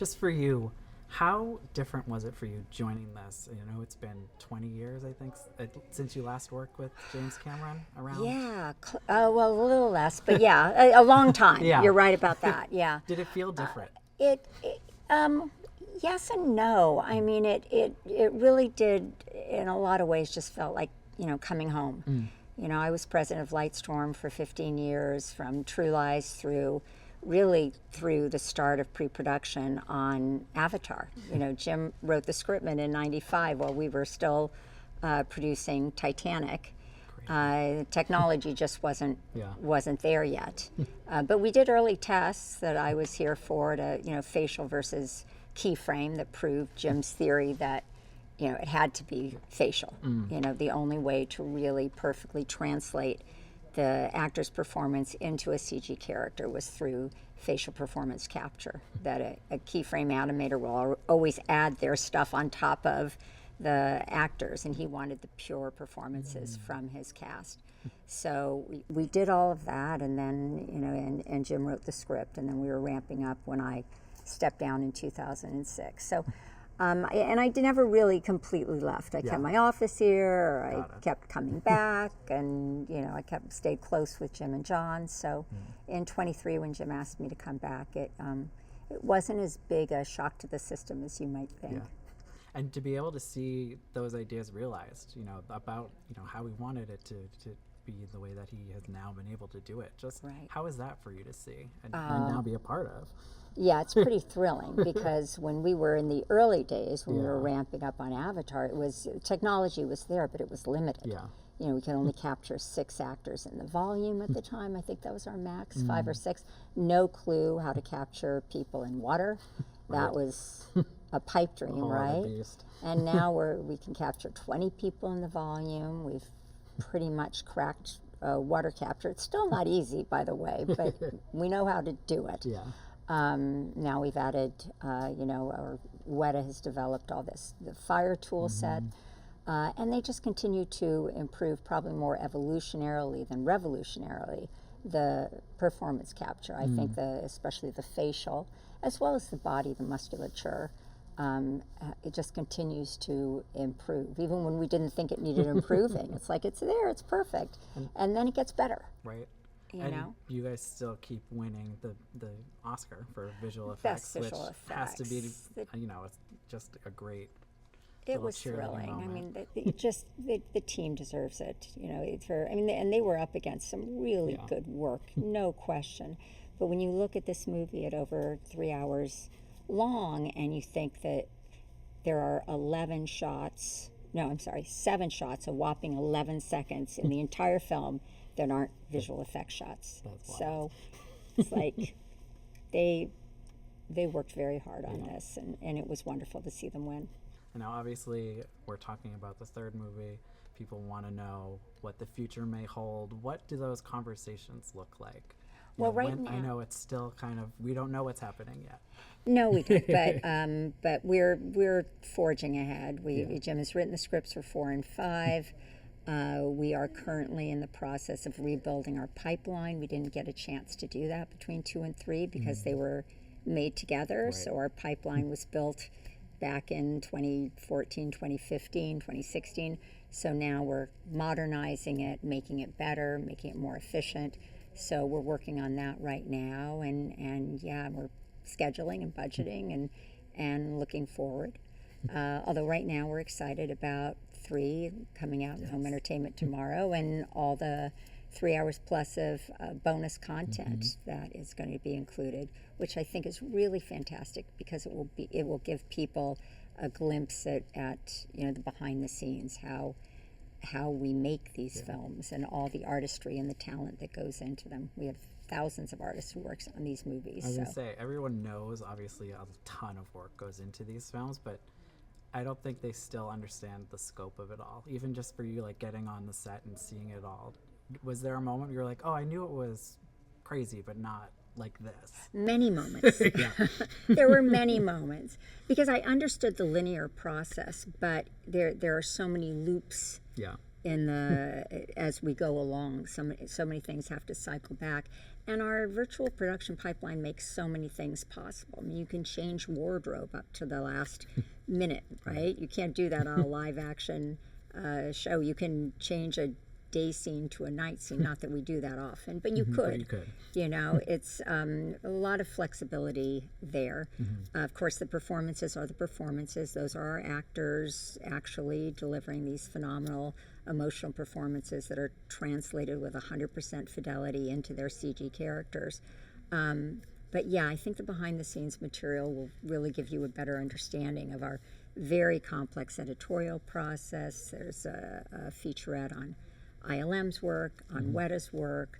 just for you, how different was it for you joining this? You know, it's been 20 years, I think, since you last worked with James Cameron around. Yeah, well, a little less, but yeah, a long time. Yeah. You're right about that. Yeah. Did it feel different? It yes and no. I mean, it really did, in a lot of ways, just felt like, coming home. You know, I was president of Lightstorm for 15 years, from True Lies through the start of pre-production on Avatar. You know, Jim wrote the script in '95 while we were still producing Titanic. Technology just wasn't there yet. But we did early tests that I was here for, to facial versus keyframe, that proved Jim's theory that it had to be facial. The only way to really perfectly translate the actor's performance into a CG character was through facial performance capture. That a keyframe animator will always add their stuff on top of the actors, and he wanted the pure performances from his cast. So we did all of that, and then and Jim wrote the script, and then we were ramping up when I stepped down in 2006. So and I never really completely left. I kept my office here. I kept coming back, and I stayed close with Jim and John. So in '23, when Jim asked me to come back, it wasn't as big a shock to the system as you might think. Yeah. And to be able to see those ideas realized, about how he wanted it to be the way that he has now been able to do it. Just how is that for you to see and now be a part of? Yeah, it's pretty thrilling, because when we were in the early days, when we were ramping up on Avatar, technology was there, but it was limited. Yeah. We could only capture 6 actors in the volume at the time. I think that was our max, 5 or 6. No clue how to capture people in water. That was a pipe dream, right? And now we can capture 20 people in the volume. We've pretty much cracked water capture. It's still not easy, by the way, but we know how to do it. Yeah. Now we've added, our Weta has developed all this, the fire tool set, and they just continue to improve, probably more evolutionarily than revolutionarily, the performance capture. I think especially the facial, as well as the body, the musculature, it just continues to improve. Even when we didn't think it needed improving, it's like, it's there, it's perfect, and then it gets better. Right. And you guys still keep winning the Oscar for visual Best effects, visual which has to be, it's just a great. It was thrilling. Moment. I mean, the team deserves it. And they were up against some really good work, no question. But when you look at this movie at over 3 hours long, and you think that there are 7 shots, a whopping 11 seconds in the entire film that aren't visual effects shots. So it's like they worked very hard on this, and it was wonderful to see them win. And now, obviously, we're talking about the third movie. People want to know what the future may hold. What do those conversations look like? Well, now, I know it's still kind of, we don't know what's happening yet. No, we don't. But we're forging ahead. Jim has written the scripts for 4 and 5. We are currently in the process of rebuilding our pipeline. We didn't get a chance to do that between 2 and 3 because they were made together. Right. So our pipeline was built back in 2014, 2015, 2016. So now we're modernizing it, making it better, making it more efficient. So we're working on that right now, and we're scheduling and budgeting and looking forward. Although right now we're excited about 3 coming out in home entertainment tomorrow, and all the 3 hours plus of bonus content that is going to be included, which I think is really fantastic, because it will give people a glimpse at the behind the scenes, how we make these films, and all the artistry and the talent that goes into them. We have thousands of artists who work on these movies. I was going to say, everyone knows, obviously, a ton of work goes into these films, but I don't think they still understand the scope of it all. Even just for you, like, getting on the set and seeing it all. Was there a moment where you're like, oh, I knew it was crazy, but not like this? Many moments. There were many moments, because I understood the linear process, but there are so many loops in the as we go along. So many things have to cycle back And our virtual production pipeline makes so many things possible. I mean, you can change wardrobe up to the last minute, right? You can't do that on a live action show. You can change a day scene to a night scene. Not that we do that often, but you could. But you could. You know, it's a lot of flexibility there. Of course, the performances are the performances. Those are our actors actually delivering these phenomenal emotional performances that are translated with 100% fidelity into their CG characters. But yeah, I think the behind-the-scenes material will really give you a better understanding of our very complex editorial process. There's a featurette on ILM's work, on Weta's work,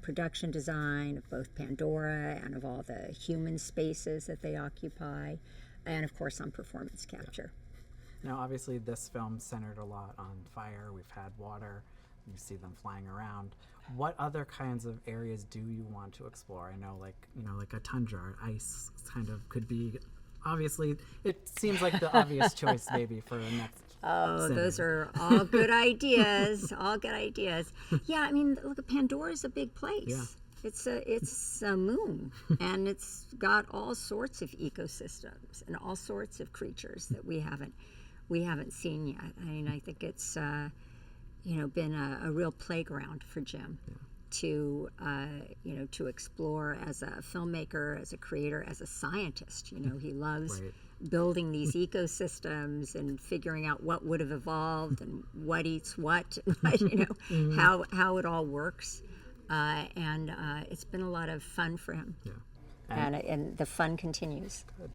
production design of both Pandora and of all the human spaces that they occupy, and of course on performance capture. Now, obviously, this film centered a lot on fire. We've had water. You see them flying around. What other kinds of areas do you want to explore? I know, like, you know, like a tundra or ice kind of could be. Obviously, it seems like the obvious choice maybe for the next. Oh, those are all good ideas. All good ideas. Yeah, I mean, look, Pandora's a big place. Yeah. It's a moon, and it's got all sorts of ecosystems and all sorts of creatures that we haven't seen yet. I mean, I think it's been a real playground for Jim to to explore as a filmmaker, as a creator, as a scientist. You know, he loves building these ecosystems and figuring out what would have evolved and what eats what, how it all works. And it's been a lot of fun for him. Yeah. And the fun continues. Good.